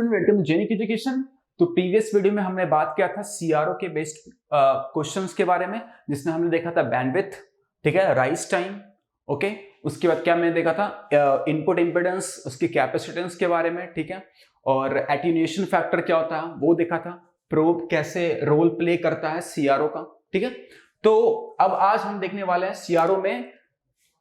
Student, welcome to Genic education. तो previous video में हमने बात किया था सीआरओ के बेस्ड क्वेश्चंस के बारे में, जिसमें हमने देखा था बैंडविड्थ, ठीक है, राइज टाइम, ओके। उसके बाद क्या मैंने देखा था, इनपुट इंपेडेंस, उसकी कैपेसिटेंस के बारे में, ठीक है, और एटीन्यूएशन फैक्टर क्या होता है वो देखा था, प्रोब कैसे रोल प्ले करता है सीआरओ का, ठीक है। तो अब आज हम देखने वाले हैं सीआरओ में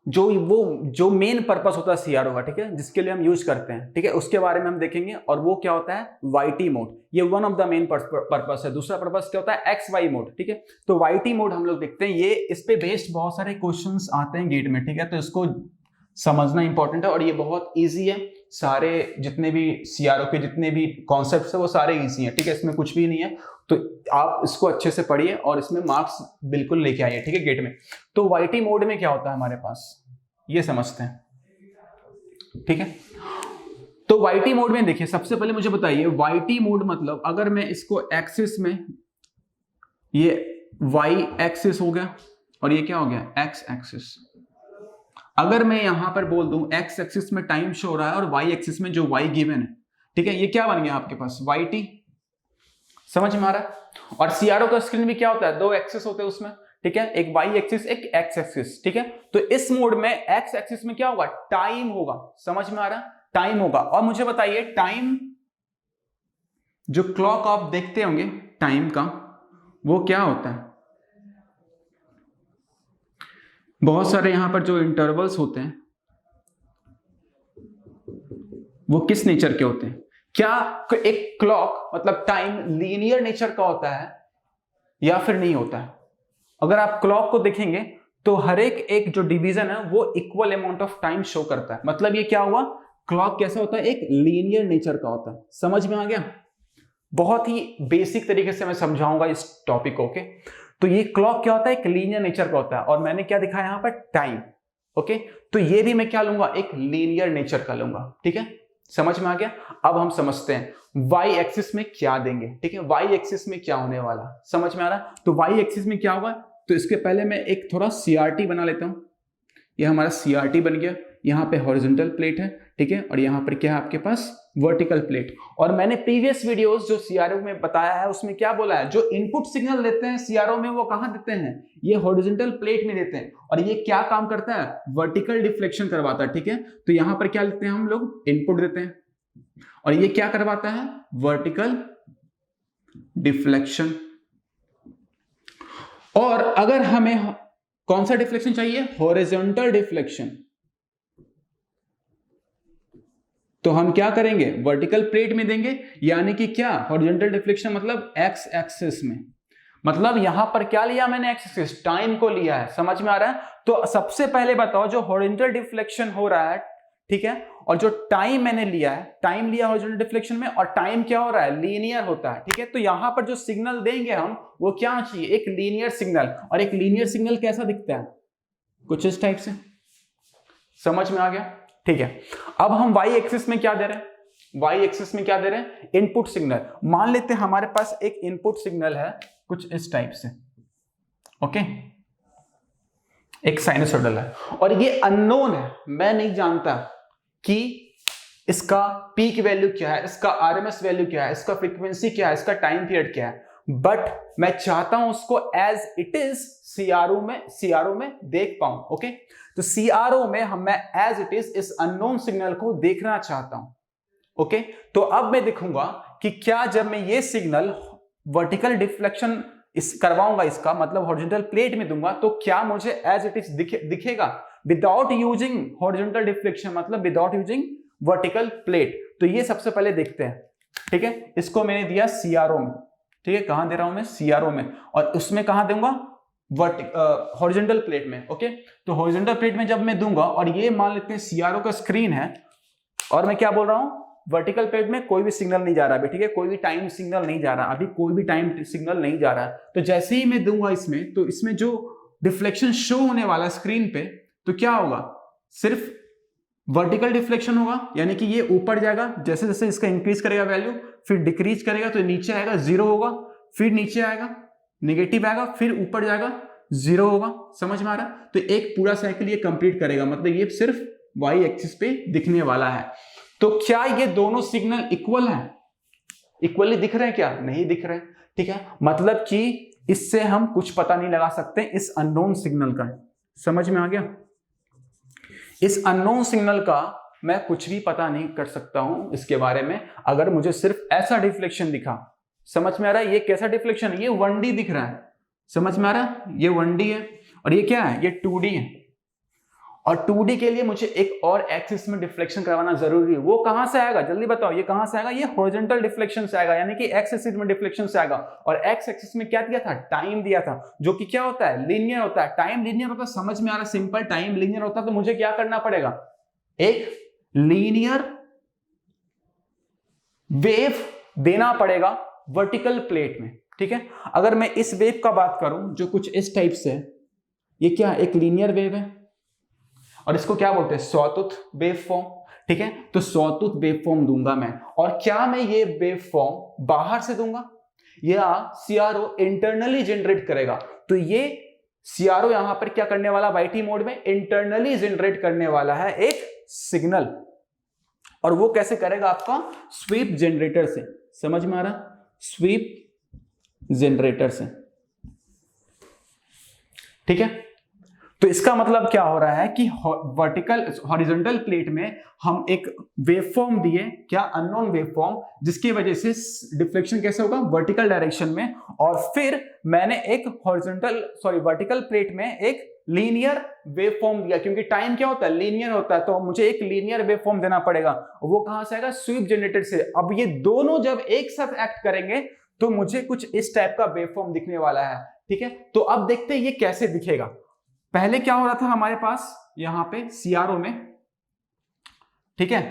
जो मेन पर्पस होता है सीआरओ का, ठीक है, जिसके लिए हम यूज करते हैं, ठीक है, उसके बारे में हम देखेंगे। और वो क्या होता है, वाईटी मोड, ये one of the main purpose है। दूसरा पर्पस क्या होता है, एक्स वाई मोड, ठीक है। तो वाईटी मोड हम लोग देखते हैं, ये इस पे बेस्ड बहुत सारे क्वेश्चंस आते हैं गेट में, ठीक है, तो इसको समझना इंपॉर्टेंट है और ये बहुत ईजी है। सारे जितने भी सीआरओ के जितने भी कॉन्सेप्ट्स है वो सारे ईजी हैं, ठीक है, इसमें कुछ भी नहीं है। तो आप इसको अच्छे से पढ़िए और इसमें मार्क्स बिल्कुल लेके आइए, ठीक है, गेट में। तो वाईटी मोड में क्या होता है हमारे पास, ये समझते हैं, ठीक है। तो वाईटी मोड में देखिए, सबसे पहले मुझे बताइए वाईटी मोड मतलब, अगर मैं इसको एक्सिस में, ये वाई एक्सिस हो गया और ये क्या हो गया, एक्स एक्सिस। अगर मैं यहां पर बोल दूं एक्स एक्सिस में टाइम शो हो रहा है और वाई एक्सिस में जो वाई गिवन है, ठीक है, ये क्या बन गया आपके पास, वाईटी। समझ में आ रहा है। और सीआरओ का स्क्रीन भी क्या होता है, दो एक्सिस होते हैं उसमें, ठीक है, एक वाई एक्सिस एक एक्स एक्सिस, ठीक है। तो इस मोड में एक्स एक्सिस में क्या होगा, टाइम होगा। समझ में आ रहा है, टाइम होगा। और मुझे बताइए टाइम, जो क्लॉक आप देखते होंगे टाइम का, वो क्या होता है, बहुत सारे यहां पर जो इंटरवल्स होते हैं वो किस नेचर के होते हैं, क्या एक क्लॉक मतलब टाइम लीनियर नेचर का होता है या फिर नहीं होता है। अगर आप क्लॉक को देखेंगे तो हर एक जो डिवीजन है वो equal amount of time show करता है। मतलब ये क्या हुआ, क्लॉक कैसा होता है, एक लीनियर नेचर का होता है। समझ में आ गया। बहुत ही बेसिक तरीके से मैं समझाऊंगा इस टॉपिक को, ओके। तो ये क्लॉक क्या होता है, एक लीनियर नेचर का होता है। और मैंने क्या दिखाया यहां पर, टाइम, ओके। तो ये भी मैं क्या लूंगा, एक लीनियर नेचर का लूंगा, ठीक है। समझ में आ गया। अब हम समझते हैं वाई एक्सिस में क्या देंगे, ठीक है, वाई एक्सिस में क्या होने वाला, समझ में आ रहा। तो वाई एक्सिस में क्या होगा, तो इसके पहले मैं एक थोड़ा सीआरटी बना लेता हूं। ये हमारा सीआरटी बन गया। यहाँ पे हॉरिजॉन्टल प्लेट है, ठीक है, और यहाँ पर क्या है आपके पास, वर्टिकल प्लेट। और मैंने प्रीवियस वीडियोस जो सीआरओ में बताया है उसमें क्या बोला है, जो इनपुट सिग्नल देते हैं सीआरओ में वो कहां देते हैं, ये हॉरिजॉन्टल प्लेट में देते हैं। और ये क्या काम करता है, वर्टिकल डिफ्लेक्शन करवाता है, ठीक है। तो यहां पर क्या लेते हैं हम लोग, इनपुट देते हैं और ये क्या करवाता है, वर्टिकल डिफ्लेक्शन। और अगर हमें कौन सा डिफ्लेक्शन चाहिए, हॉरिजॉन्टल डिफ्लेक्शन, तो हम क्या करेंगे, वर्टिकल प्लेट में देंगे। यानी कि क्या, हॉरिजॉन्टल डिफ्लेक्शन मतलब एक्स एक्सिस में। मतलब यहां पर क्या लिया मैंने, एक्स एक्सिस, टाइम को लिया है। समझ में आ रहा है। तो सबसे पहले बताओ, जो हॉरिजॉन्टल डिफ्लेक्शन हो रहा है, ठीक है, और जो टाइम मैंने लिया है, टाइम लिया हॉरिजॉन्टल डिफ्लेक्शन में, और टाइम क्या हो रहा है, लीनियर होता है, ठीक है। तो यहां पर जो सिग्नल देंगे हम, वो क्या चाहिए, एक लीनियर सिग्नल। और एक लीनियर सिग्नल कैसा दिखता है, कुछ इस टाइप से। समझ में आ गया, ठीक है। अब हम वाई एक्सिस में क्या दे रहे हैं, वाई एक्सिस में क्या दे रहे हैं, इनपुट सिग्नल। मान लेते हैं हमारे पास एक इनपुट सिग्नल है कुछ इस टाइप से, ओके, एक साइनसोइडल है और ये अननोन है, मैं नहीं जानता कि इसका पीक वैल्यू क्या है, इसका आरएमएस वैल्यू क्या है, इसका फ्रीक्वेंसी क्या है, इसका टाइम पीरियड क्या है। बट मैं चाहता हूं उसको एज इट इज सीआरओ में देख पाऊं, ओके। तो सीआरओ में मैं एज इट इज इस अननोन सिग्नल को देखना चाहता हूं, ओके। तो अब मैं देखूंगा कि क्या जब मैं ये सिग्नल वर्टिकल डिफ्लेक्शन करवाऊंगा, इसका मतलब हॉरिजॉन्टल प्लेट में दूंगा, तो क्या मुझे एज इट इज दिखेगा विदाउट यूजिंग हॉरिजॉन्टल डिफ्लेक्शन, मतलब विदाउट यूजिंग वर्टिकल प्लेट। तो ये सबसे पहले देखते हैं, ठीक है। इसको मैंने दिया सीआरओ में, ठीक है, कहां दे रहा हूं मैं, सीआरओ में, और उसमें कहां दूंगा, हॉरिजॉन्टल प्लेट में, ओके। तो हॉरिजॉन्टल प्लेट में जब मैं दूंगा, और ये मान लेते हैं सीआरओ का स्क्रीन है, और मैं क्या बोल रहा हूं, वर्टिकल प्लेट में कोई भी सिग्नल नहीं जा रहा है, ठीक है, कोई भी टाइम सिग्नल नहीं जा रहा, अभी कोई भी टाइम सिग्नल नहीं जा रहा है। तो जैसे ही मैं दूंगा इसमें, तो इसमें जो डिफ्लेक्शन शो होने वाला स्क्रीन पे, तो क्या होगा, सिर्फ वर्टिकल डिफ्लेक्शन होगा, यानी कि ये ऊपर जाएगा, जैसे जैसे इसका इंक्रीज करेगा वैल्यू, फिर डिक्रीज करेगा तो नीचे आएगा, जीरो होगा, फिर नीचे आएगा, नेगेटिव आएगा, फिर ऊपर जाएगा, जीरो होगा। समझ में आ रहा है। तो एक पूरा साइकिल ये कंप्लीट करेगा, मतलब ये सिर्फ वाई एक्सिस पे दिखने वाला है। तो क्या ये दोनों सिग्नल इक्वल है, इक्वली दिख रहे हैं क्या? नहीं दिख रहे हैं, ठीक है। मतलब कि इससे हम कुछ पता नहीं लगा सकते इस अननोन सिग्नल का। समझ में आ गया? इस अननोन सिग्नल का मैं कुछ भी पता नहीं कर सकता हूं इसके बारे में, अगर मुझे सिर्फ ऐसा डिफ्लेक्शन दिखा। समझ में आ रहा है? ये कैसा डिफ्लेक्शन है? ये 1D दिख रहा है। समझ में आ रहा है? ये 1D है और ये क्या है? ये 2D है। और 2D के लिए मुझे एक और एक्सिस में डिफ्लेक्शन करवाना जरूरी है। वो कहां से आएगा? जल्दी बताओ, ये कहां से आएगा? ये हॉरिजॉन्टल डिफ्लेक्शन से आएगा, यानी कि एक्स एक्सिस में डिफ्लेक्शन से आएगा। और एक्स एक्सिस में क्या दिया था? टाइम दिया था, जो कि क्या होता है? लीनियर होता है। टाइम लीनियर होता है, समझ में आ रहा है? सिंपल, टाइम लीनियर होता है तो मुझे क्या करना पड़ेगा? एक लीनियर वेव देना पड़ेगा वर्टिकल प्लेट में, ठीक है। अगर मैं इस वेव का बात करूं जो कुछ इस टाइप से है, ये क्या है? एक लीनियर वेव है और इसको क्या बोलते हैं? सॉटूथ वेव फॉर्म, ठीक है। तो सॉटूथ वेव फॉर्म दूंगा मैं, और क्या मैं ये वेव फॉर्म बाहर से दूंगा या सीआरओ इंटरनली जनरेट करेगा? तो ये सीआरओ यहां पर क्या करने वाला? वाईटी मोड में इंटरनली जनरेट करने वाला है एक सिग्नल, और वो कैसे करेगा? आपका स्वीप जनरेटर से। समझ में आ रहा? स्वीप जनरेटर से, ठीक है। तो इसका मतलब क्या हो रहा है कि वर्टिकल हॉरिजॉन्टल प्लेट में हम एक वेवफॉर्म दिए, क्या? अननोन वेवफॉर्म, जिसकी वजह से डिफ्लेक्शन कैसे होगा? वर्टिकल डायरेक्शन में। और फिर मैंने एक वर्टिकल प्लेट में एक लीनियर वेवफॉर्म दिया, क्योंकि टाइम क्या होता है? लीनियर होता है, तो मुझे एक लीनियर वेवफॉर्म देना पड़ेगा। वो कहां से आएगा? स्वीप जनरेटर से। अब ये दोनों जब एक साथ एक्ट करेंगे तो मुझे कुछ इस टाइप का वेवफॉर्म दिखने वाला है, ठीक है। तो अब देखते हैं ये कैसे दिखेगा। पहले क्या हो रहा था हमारे पास यहां पे सीआरओ में, ठीक है।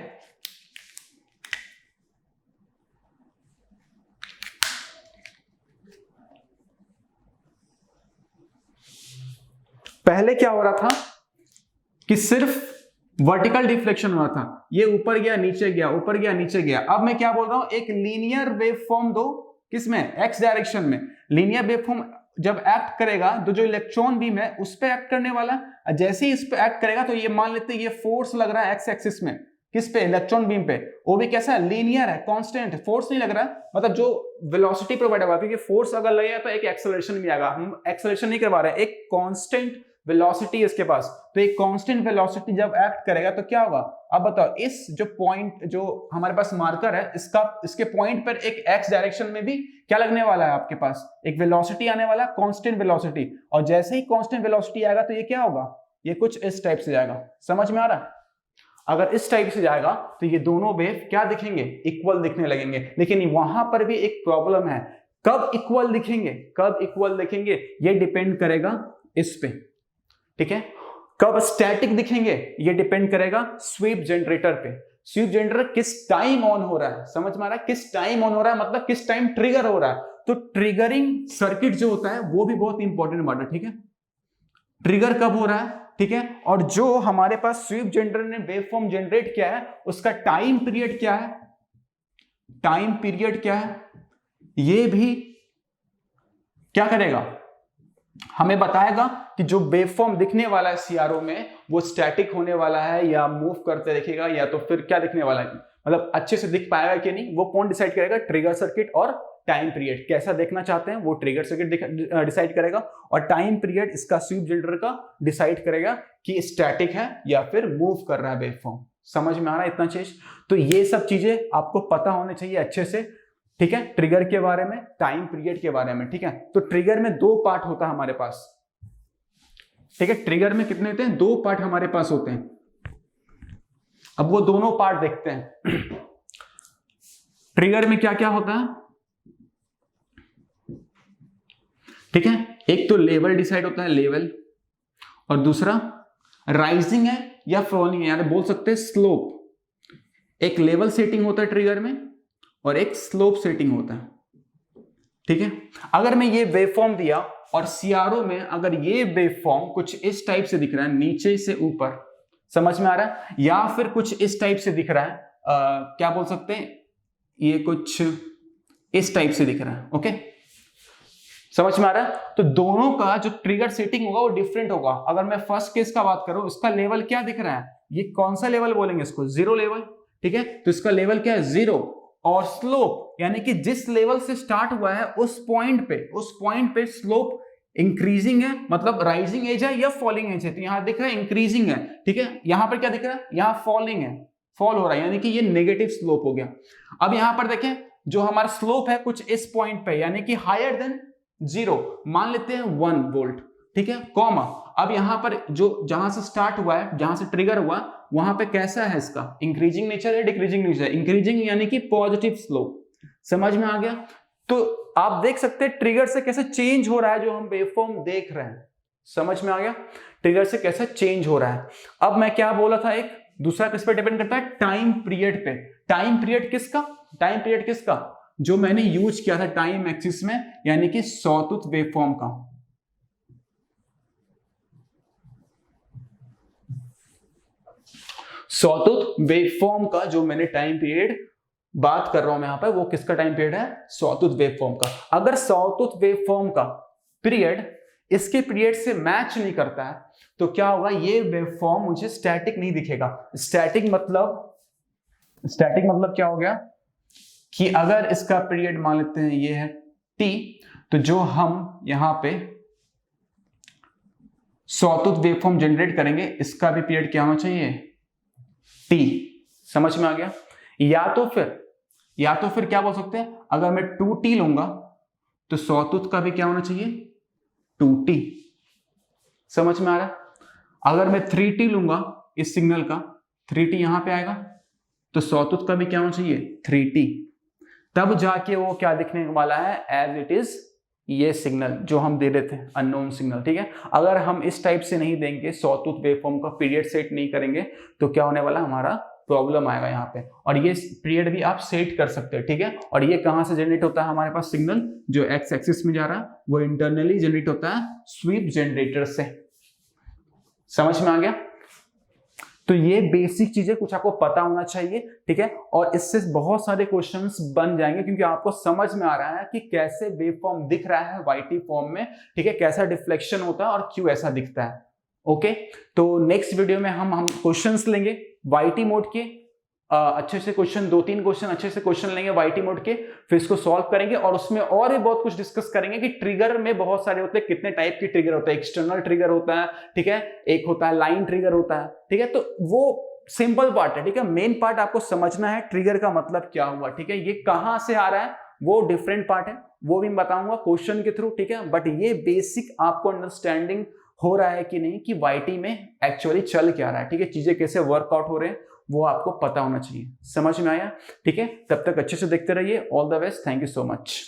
पहले क्या हो रहा था कि सिर्फ वर्टिकल डिफ्लेक्शन हो रहा था, ये ऊपर गया नीचे गया, ऊपर गया नीचे गया। अब मैं क्या बोल रहा हूं? एक लीनियर वेवफॉर्म दो, किसमें? एक्स डायरेक्शन में। लीनियर वेवफॉर्म जब एक्ट करेगा तो जो इलेक्ट्रॉन बीम है उस पे एक्ट करने वाला, जैसे ही इस पे एक्ट करेगा तो ये मान लेते हैं ये फोर्स लग रहा है एक्स एक्सिस में, किस पे? इलेक्ट्रॉन बीम पे। वो भी कैसा है? लीनियर है, कांस्टेंट है, फोर्स नहीं लग रहा है, मतलब जो वेलोसिटी प्रोवाइड होगा, क्योंकि फोर्स अगर लगेगा तो एक एक्सेलरेशन भी आएगा। हम एक्सेलरेशन नहीं करवा रहे हैं, एक कांस्टेंट वेलोसिटी है इसके पास। तो एक कांस्टेंट वेलोसिटी जब एक्ट करेगा तो क्या होगा? अब बताओ, इस जो पॉइंट जो हमारे पास मार्कर है इसके पॉइंट पर एक एक्स डायरेक्शन में भी क्या लगने वाला है? आपके पास एक वेलोसिटी आने वाला, कांस्टेंट वेलोसिटी। और जैसे ही कांस्टेंट वेलोसिटी आएगा तो ये क्या होगा? ये कुछ इस टाइप से जाएगा। समझ में आ रहा है? अगर इस टाइप से जाएगा तो ये दोनों वेव क्या दिखेंगे? इक्वल दिखने लगेंगे। लेकिन वहां पर भी एक प्रॉब्लम है। कब इक्वल दिखेंगे? कब इक्वल दिखेंगे ये डिपेंड करेगा इस पे, ठीक है। कब स्टैटिक दिखेंगे ये डिपेंड करेगा स्वीप जनरेटर पे। स्वीप जनरेटर किस टाइम ऑन हो रहा है? समझ में आ रहा है? किस टाइम ऑन हो रहा है मतलब किस टाइम ट्रिगर हो रहा है। तो ट्रिगरिंग सर्किट जो होता है वो भी बहुत इंपॉर्टेंट बात है, ठीक है। ट्रिगर कब हो रहा है, ठीक है। और जो हमारे पास स्वीप जनरेटर ने वेवफॉर्म जनरेट किया है उसका टाइम पीरियड क्या है? टाइम पीरियड क्या है ये भी क्या करेगा? हमें बताएगा कि जो वेवफॉर्म दिखने वाला है सीआरओ में वो स्टैटिक होने वाला है या मूव करते दिखेगा, या तो फिर क्या दिखने वाला है, मतलब अच्छे से दिख पाएगा कि नहीं, वो कौन डिसाइड करेगा? ट्रिगर सर्किट और टाइम पीरियड। कैसा देखना चाहते हैं वो ट्रिगर सर्किट डिसाइड करेगा, और टाइम पीरियड इसका स्वीप जनरेटर का डिसाइड करेगा कि स्टैटिक है या फिर मूव कर रहा है वेवफॉर्म। समझ में आ रहा है इतना चीज? तो ये सब चीजें आपको पता होने चाहिए अच्छे से, ठीक है। ट्रिगर के बारे में, टाइम पीरियड के बारे में, ठीक है। तो ट्रिगर में दो पार्ट होता है हमारे पास, ठीक है। ट्रिगर में कितने होते हैं? दो पार्ट हमारे पास होते हैं। अब वो दोनों पार्ट देखते हैं। ट्रिगर में क्या क्या होता है, ठीक है। एक तो लेवल डिसाइड होता है, लेवल, और दूसरा राइजिंग है या फॉलिंग है, यानी बोल सकते हैं स्लोप। एक लेवल सेटिंग होता है ट्रिगर में और एक स्लोप सेटिंग होता है, ठीक है। अगर मैं ये वेवफॉर्म दिया और सीआरओ में अगर ये वेवफॉर्म कुछ इस टाइप से दिख रहा है नीचे से ऊपर, समझ में आ रहा है, या फिर कुछ इस टाइप से दिख रहा है, क्या बोल सकते हैं, ये कुछ इस टाइप से दिख रहा है, ओके, समझ में आ रहा है। तो दोनों का जो ट्रिगर सेटिंग होगा वो डिफरेंट होगा। अगर मैं फर्स्ट केस का बात करूं, इसका लेवल क्या दिख रहा है, ये कौन सा लेवल बोलेंगे इसको? जीरो लेवल, ठीक है। तो इसका लेवल क्या है? जीरो। और स्लोप यानी कि जिस लेवल से स्टार्ट हुआ है उस पॉइंट पे स्लोप इंक्रीजिंग है, मतलब राइजिंग एज है या फॉलिंग एज है। तो यहां दिख रहा है इंक्रीजिंग है, ठीक है। यहां पर क्या दिख रहा है, यहां फॉलिंग है, फॉल हो रहा है, यानी कि ये नेगेटिव स्लोप हो गया। अब यहां पर देखें जो हमारा स्लोप है कुछ इस पॉइंट पे, यानी कि हायर देन 0, मान लेते हैं 1 वोल्ट, ठीक है, कॉमा। अब यहां पर जो जहां से स्टार्ट हुआ है, जहां से ट्रिगर हुआ, वहां पे कैसा है इसका, इंक्रीजिंग नेचर है, डिक्रीजिंग नेचर है, इंक्रीजिंग यानी कि पॉजिटिव स्लोप। समझ में आ गया। तो आप देख सकते हैं ट्रिगर से कैसे चेंज हो रहा है जो हम वेवफॉर्म देख रहे हैं। समझ में आ गया, ट्रिगर से कैसे चेंज हो रहा है। अब मैं क्या बोला था, एक दूसरा किस पे डिपेंड करता है, टाइम पीरियड पे। टाइम पीरियड किसका, जो मैंने यूज किया था टाइम एक्सिस में, यानी कि सॉटूथ वेवफॉर्म का। सॉटूथ वेवफॉर्म का जो मैंने टाइम पीरियड बात कर रहा हूं मैं यहां पर, वो किसका टाइम पीरियड है, सॉटूथ वेवफॉर्म का। अगर सॉटूथ वेवफॉर्म का पीरियड इसके पीरियड से मैच नहीं करता है तो क्या होगा, ये वेवफॉर्म मुझे स्टैटिक नहीं दिखेगा। स्टैटिक मतलब क्या हो गया कि अगर इसका पीरियड मान लेते हैं ये है t, तो जो हम यहां पे सॉटूथ वेवफॉर्म जनरेट करेंगे इसका भी पीरियड क्या होना चाहिए, t। समझ में आ गया। या तो फिर क्या बोल सकते हैं, अगर मैं 2t लूंगा तो सॉटूथ का भी क्या होना चाहिए, 2t। समझ में आ रहा है। अगर मैं 3t लूंगा इस सिग्नल का, 3t यहां पे आएगा तो सॉटूथ का भी क्या होना चाहिए, 3t। तब जाके वो क्या दिखने वाला है, एज इट इज ये सिग्नल जो हम दे रहे थे, अननोन सिग्नल, ठीक है। अगर हम इस टाइप से नहीं देंगे, सॉटूथ वेवफॉर्म का पीरियड सेट नहीं करेंगे, तो क्या होने वाला, हमारा प्रॉब्लम आएगा यहाँ पे। और ये पीरियड भी आप सेट कर सकते हैं, ठीक है। और ये कहां से जनरेट होता है, हमारे पास सिग्नल जो एक्स एक्सिस में जा रहा है वो इंटरनली जनरेट होता है स्वीप जनरेटर से। समझ में आ गया। तो ये बेसिक चीजें कुछ आपको पता होना चाहिए, ठीक है। और इससे बहुत सारे क्वेश्चंस बन जाएंगे क्योंकि आपको समझ में आ रहा है कि कैसे वेवफॉर्म दिख रहा है वाईटी फॉर्म में, ठीक है, कैसा डिफ्लेक्शन होता है और क्यों ऐसा दिखता है। ओके, तो नेक्स्ट वीडियो में हम क्वेश्चंस लेंगे वाईटी मोड के, अच्छे से क्वेश्चन, 2-3 क्वेश्चन अच्छे से क्वेश्चन लेंगे वाईटी मोड के, फिर इसको सॉल्व करेंगे और उसमें और भी बहुत कुछ डिस्कस करेंगे कि ट्रिगर में बहुत सारे होते हैं, कितने टाइप की ट्रिगर होता है, एक्सटर्नल ट्रिगर होता है, ठीक है, एक होता है लाइन ट्रिगर होता है, ठीक है। तो वो सिंपल पार्ट है, ठीक है। मेन पार्ट आपको समझना है ट्रिगर का मतलब क्या हुआ, ठीक है, ये कहां से आ रहा है, वो डिफरेंट पार्ट है, वो भी बताऊंगा क्वेश्चन के थ्रू, ठीक है। बट ये बेसिक आपको अंडरस्टैंडिंग हो रहा है कि नहीं कि वाईटी में एक्चुअली चल क्या रहा है, ठीक है, चीजें कैसे वर्कआउट हो रहे हैं वो आपको पता होना चाहिए। समझ में आया, ठीक है। तब तक अच्छे से देखते रहिए। All the best, thank you so much.